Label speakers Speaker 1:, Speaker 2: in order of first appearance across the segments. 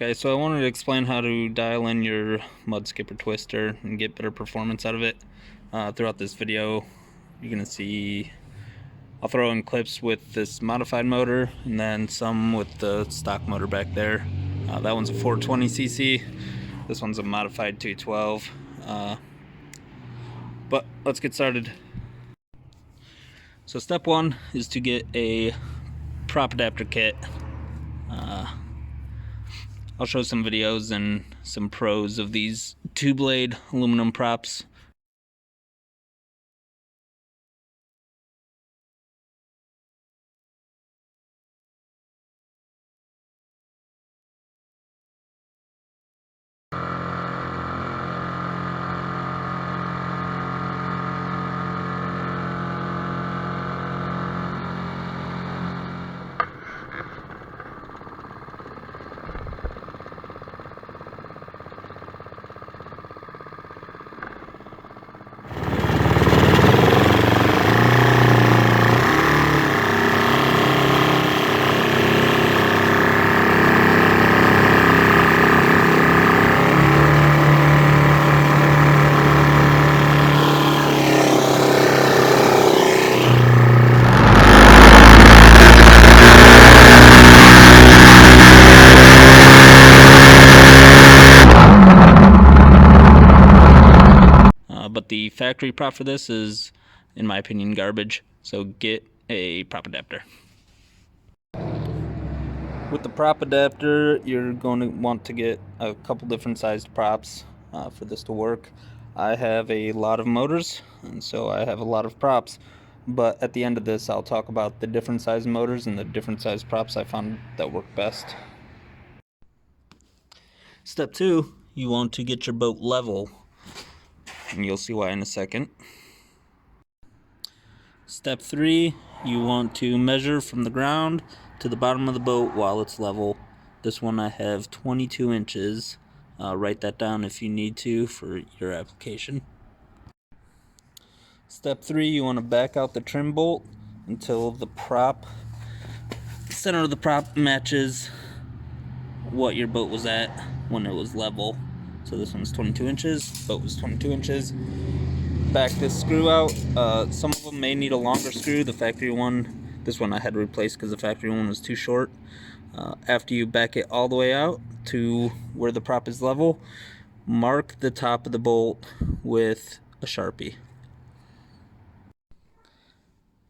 Speaker 1: Okay, so I wanted to explain how to dial in your mud skipper twister and get better performance out of it. Throughout this video, you're going to see, I'll throw in clips with this modified motor and then some with the stock motor back there. That one's a 420cc, this one's a modified 212. But let's get started. So step one is to get a prop adapter kit. I'll show some videos and some pros of these 2-blade aluminum props. But the factory prop for this is, in my opinion, garbage. So get a prop adapter. With the prop adapter, you're going to want to get a couple different sized props for this to work. I have a lot of motors, and so I have a lot of props. But at the end of this, I'll talk about the different size motors and the different size props I found that work best. Step two, you want to get your boat level, and you'll see why in a second. Step three, you want to measure from the ground to the bottom of the boat while it's level. This one I have 22 inches. Write that down if you need to for your application. Step three, you want to back out the trim bolt until the center of the prop matches what your boat was at when it was level. So this one's 22 inches, boat was 22 inches. Back this screw out. Some of them may need a longer screw. The factory one, this one I had to replace because the factory one was too short. After you back it all the way out to where the prop is level, mark the top of the bolt with a Sharpie.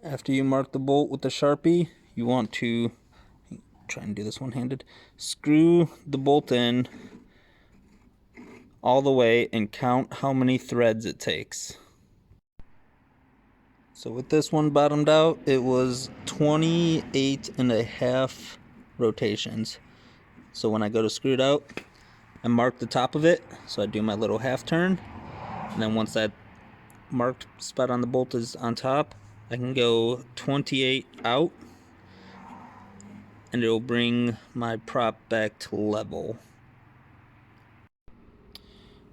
Speaker 1: After you mark the bolt with the Sharpie, you want to try and do this one-handed. Screw the bolt in all the way and count how many threads it takes. So with this one bottomed out, it was 28.5 rotations. So when I go to screw it out, I mark the top of it, so I do my little half turn, and then once that marked spot on the bolt is on top, I can go 28 out, and it'll bring my prop back to level.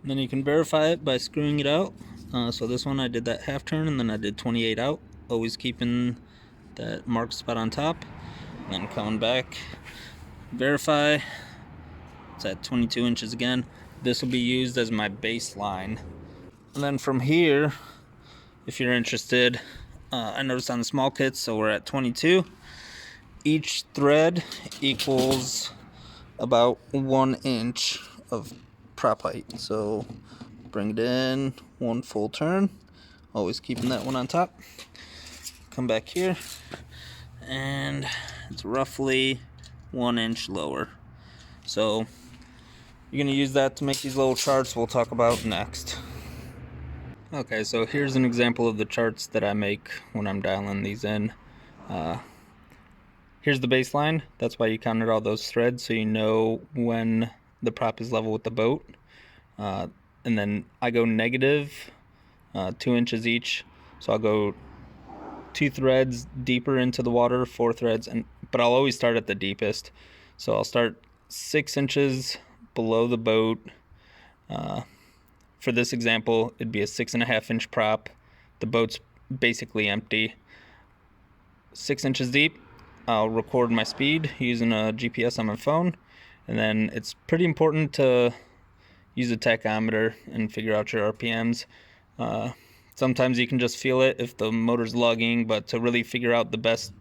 Speaker 1: And then you can verify it by screwing it out. So this one I did that half turn and then I did 28 out, always keeping that marked spot on top, and then coming back, verify, it's at 22 inches again. This will be used as my baseline. And then from here, if you're interested, I noticed on the small kits, so we're at 22. Each thread equals about 1 inch of prop height. So bring it in, one full turn, always keeping that one on top. Come back here, and it's roughly 1 inch lower. So you're going to use that to make these little charts we'll talk about next. Okay, so here's an example of the charts that I make when I'm dialing these in. Here's the baseline. That's why you counted all those threads, so you know when the prop is level with the boat. And then I go negative 2 inches each, so I'll go 2 threads deeper into the water, 4 threads, but I'll always start at the deepest. So I'll start 6 inches below the boat. For this example, it'd be a 6.5 inch prop. The boat's basically empty. 6 inches deep. I'll record my speed using a GPS on my phone, And then it's pretty important to use a tachometer and figure out your RPMs. Sometimes you can just feel it if the motor's lugging, but to really figure out the best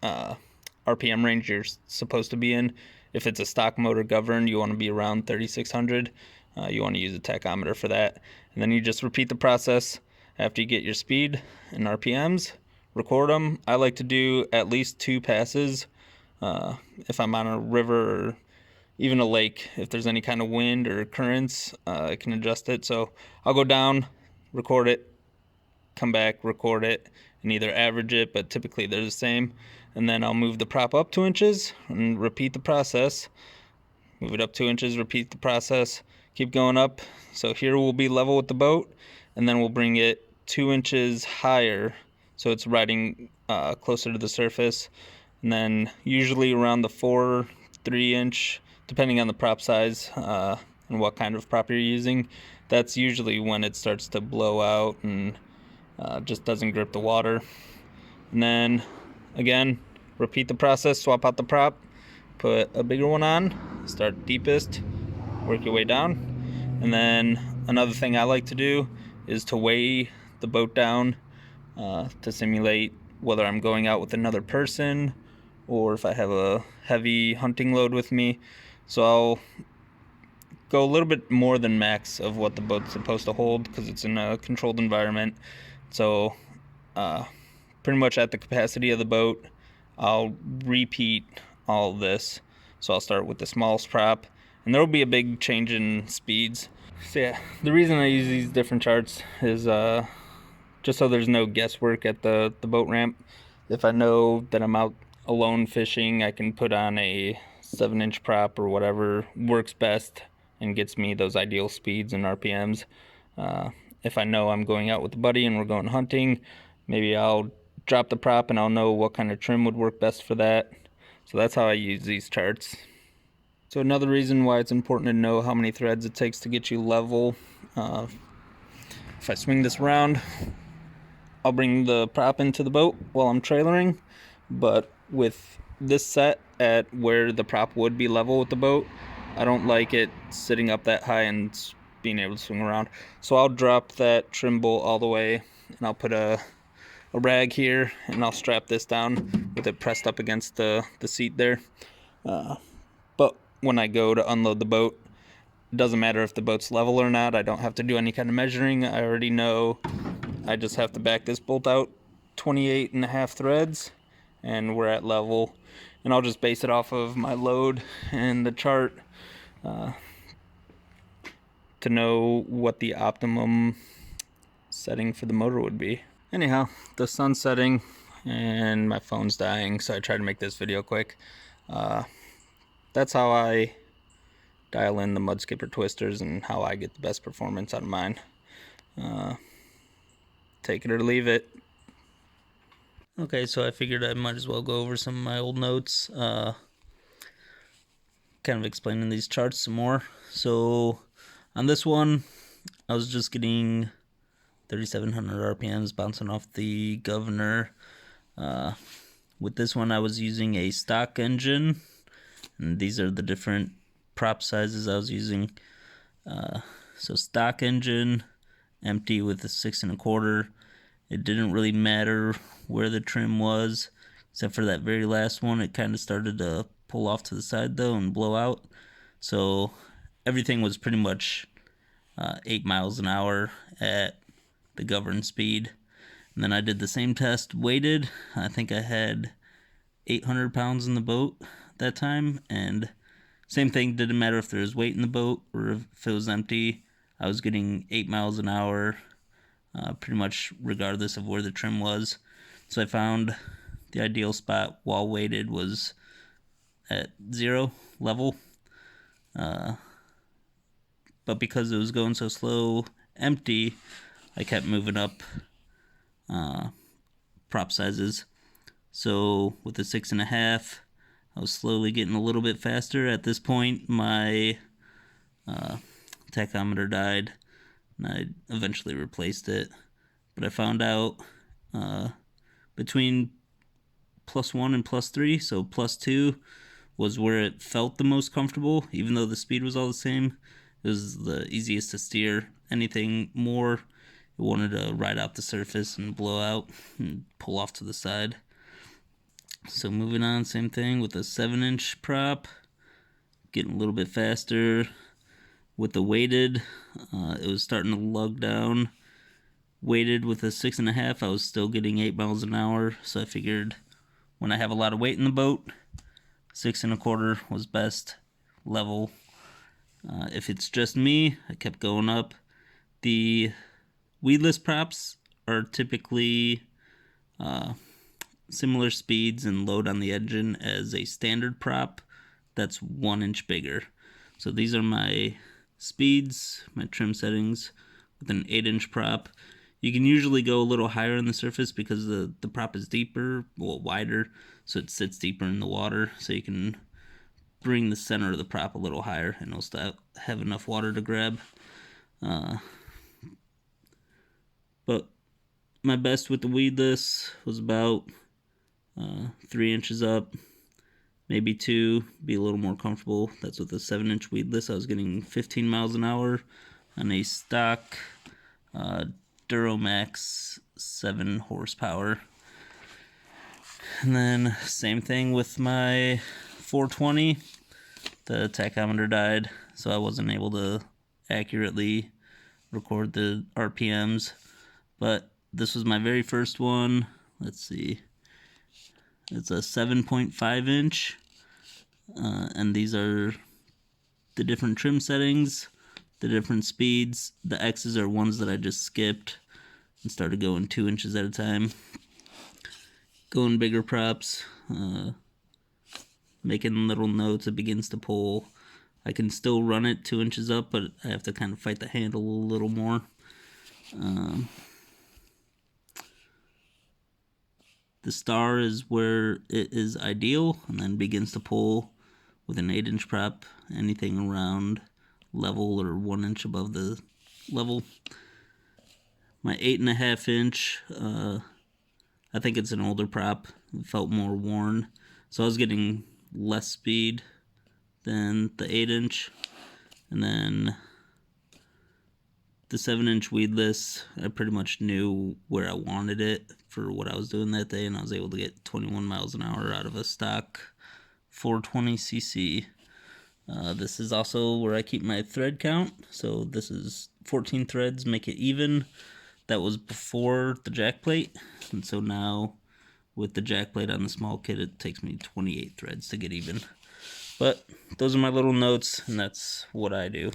Speaker 1: RPM range you're supposed to be in, if it's a stock motor governed, you want to be around 3600. You want to use a tachometer for that. And then you just repeat the process after you get your speed and RPMs, record them. I like to do at least 2 passes if I'm on a river or even a lake. If there's any kind of wind or currents, I can adjust it. So I'll go down, record it, come back, record it, and either average it, but typically they're the same. And then I'll move the prop up 2 inches and repeat the process. Move it up 2 inches, repeat the process, keep going up. So here we'll be level with the boat, and then we'll bring it 2 inches higher so it's riding closer to the surface. And then usually around the 4-3 inch, depending on the prop size and what kind of prop you're using, that's usually when it starts to blow out and just doesn't grip the water. And then again, repeat the process, swap out the prop, put a bigger one on, start deepest, work your way down. And then another thing I like to do is to weigh the boat down to simulate whether I'm going out with another person or if I have a heavy hunting load with me. So I'll go a little bit more than max of what the boat's supposed to hold because it's in a controlled environment. So pretty much at the capacity of the boat, I'll repeat all of this. So I'll start with the smallest prop, and there will be a big change in speeds. So yeah, the reason I use these different charts is just so there's no guesswork at the boat ramp. If I know that I'm out alone fishing, I can put on a 7-inch prop or whatever works best and gets me those ideal speeds and RPMs. If I know I'm going out with a buddy and we're going hunting, maybe I'll drop the prop and I'll know what kind of trim would work best for that. So that's how I use these charts. So another reason why it's important to know how many threads it takes to get you level. If I swing this around, I'll bring the prop into the boat while I'm trailering, but with this set at where the prop would be level with the boat, I don't like it sitting up that high and being able to swing around. So I'll drop that trim bolt all the way, and I'll put a rag here, and I'll strap this down with it pressed up against the seat there. But when I go to unload the boat, it doesn't matter if the boat's level or not. I don't have to do any kind of measuring. I already know I just have to back this bolt out 28.5 threads, and we're at level. And I'll just base it off of my load and the chart to know what the optimum setting for the motor would be. Anyhow, the sun's setting and my phone's dying, so I tried to make this video quick. That's how I dial in the mud skipper twisters and how I get the best performance out of mine. Take it or leave it. Okay, so I figured I might as well go over some of my old notes, kind of explaining these charts some more. So on this one, I was just getting 3,700 RPMs bouncing off the governor. With this one, I was using a stock engine, and these are the different prop sizes I was using. So stock engine, empty with a 6 1/4. It didn't really matter where the trim was, except for that very last one. It kind of started to pull off to the side though and blow out. So everything was pretty much 8 miles an hour at the governed speed. And then I did the same test weighted. I think I had 800 pounds in the boat that time, and same thing, didn't matter if there was weight in the boat or if it was empty. I was getting 8 miles an hour pretty much regardless of where the trim was. So I found the ideal spot while weighted was at 0 level. But because it was going so slow empty, I kept moving up prop sizes. So with the 6 1/2, I was slowly getting a little bit faster. At this point, my tachometer died, and I eventually replaced it. But I found out between +1 and +3, so +2 was where it felt the most comfortable, even though the speed was all the same. It was the easiest to steer. Anything more, it wanted to ride out the surface and blow out and pull off to the side. So moving on, same thing with a 7-inch prop, getting a little bit faster. With the weighted, it was starting to lug down. Weighted with a 6.5, I was still getting 8 miles an hour, so I figured when I have a lot of weight in the boat, 6.25 was best level. If it's just me, I kept going up. The weedless props are typically similar speeds and load on the engine as a standard prop that's 1 inch bigger. So these are my speeds, my trim settings with an 8-inch prop. You can usually go a little higher on the surface because the prop is deeper, well, wider, so it sits deeper in the water, so you can bring the center of the prop a little higher and it'll still have enough water to grab. But my best with the weedless was about 3 inches up, maybe 2, be a little more comfortable. That's with a 7-inch weedless. I was getting 15 miles an hour on a stock Duramax 7 horsepower. And then same thing with my 420. The tachometer died, so I wasn't able to accurately record the RPMs. But this was my very first one. Let's see. It's a 7.5 inch. And these are the different trim settings, the different speeds. The X's are ones that I just skipped and started going 2 inches at a time. Going bigger props, making little notes, it begins to pull. I can still run it 2 inches up, but I have to kind of fight the handle a little more. The star is where it is ideal, and then begins to pull with an 8-inch prop, anything around level or 1 inch above the level. My 8.5 inch, I think it's an older prop. It felt more worn, so I was getting less speed than the 8-inch. And then the 7-inch weedless, I pretty much knew where I wanted it for what I was doing that day, and I was able to get 21 miles an hour out of a stock 420cc. This is also where I keep my thread count, so this is 14 threads, make it even. That was before the jack plate, and so now with the jack plate on the small kit, it takes me 28 threads to get even. But those are my little notes, and that's what I do.